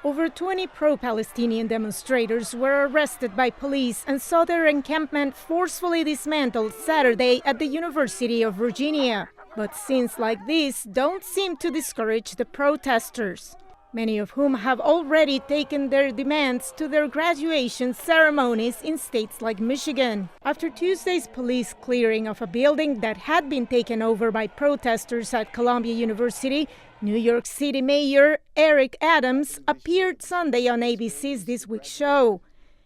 Over 20 pro-Palestinian demonstrators were arrested by police and saw their encampment forcefully dismantled Saturday at the University of Virginia. But scenes like this don't seem to discourage the protesters, many of whom have already taken their demands to their graduation ceremonies in states like Michigan. After Tuesday's police clearing of a building that had been taken over by protesters at Columbia University, New York City Mayor Eric Adams appeared Sunday on ABC's This Week show.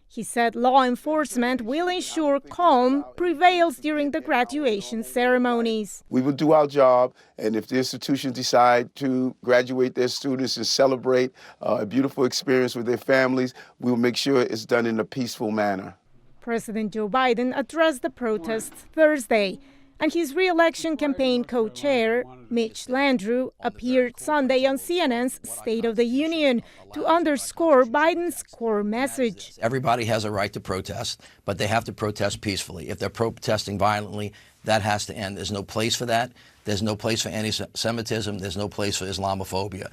He said law enforcement will ensure calm prevails during the graduation ceremonies. We will do our job, and if the institutions decide to graduate their students and celebrate a beautiful experience with their families, we will make sure it's done in a peaceful manner. President Joe Biden addressed the protests Thursday, and his re-election campaign co-chair, Mitch Landrieu, appeared Sunday on CNN's State of the Union to underscore Biden's core message. Everybody has a right to protest, but they have to protest peacefully. If they're protesting violently, that has to end. There's no place for that. There's no place for anti-Semitism. There's no place for Islamophobia.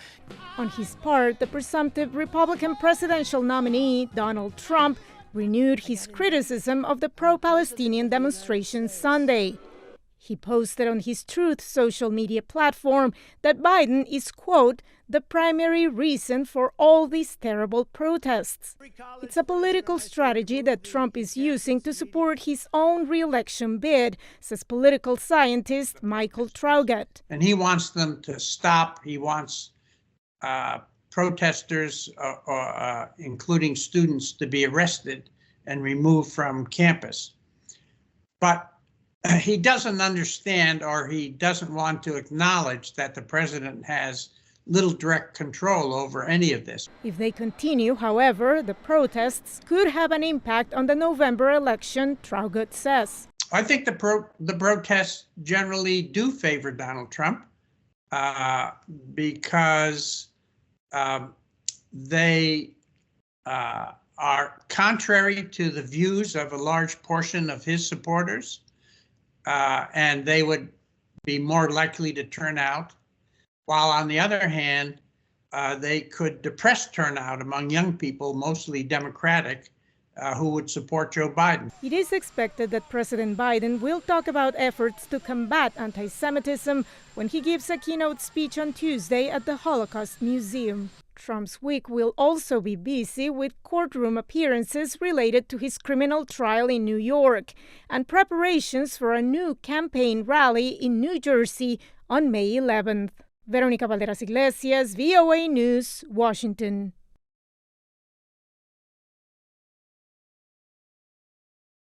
On his part, the presumptive Republican presidential nominee, Donald Trump, renewed his criticism of the pro-Palestinian demonstrations Sunday. He posted on his Truth social media platform that Biden is, quote, the primary reason for all these terrible protests. It's a political strategy that Trump is using to support his own re-election bid, says political scientist Michael Traugott. And he wants them to stop. He wants protesters, including students, to be arrested and removed from campus. But he doesn't understand, or he doesn't want to acknowledge, that the president has little direct control over any of this. If they continue, however, the protests could have an impact on the November election, Traugott says. I think the protests generally do favor Donald Trump because they are contrary to the views of a large portion of his supporters. And they would be more likely to turn out, while on the other hand, they could depress turnout among young people, mostly Democratic, who would support Joe Biden. It is expected that President Biden will talk about efforts to combat anti-Semitism when he gives a keynote speech on Tuesday at the Holocaust Museum. Trump's week will also be busy with courtroom appearances related to his criminal trial in New York and preparations for a new campaign rally in New Jersey on May 11th. Veronica Balderas, Iglesias, VOA News, Washington.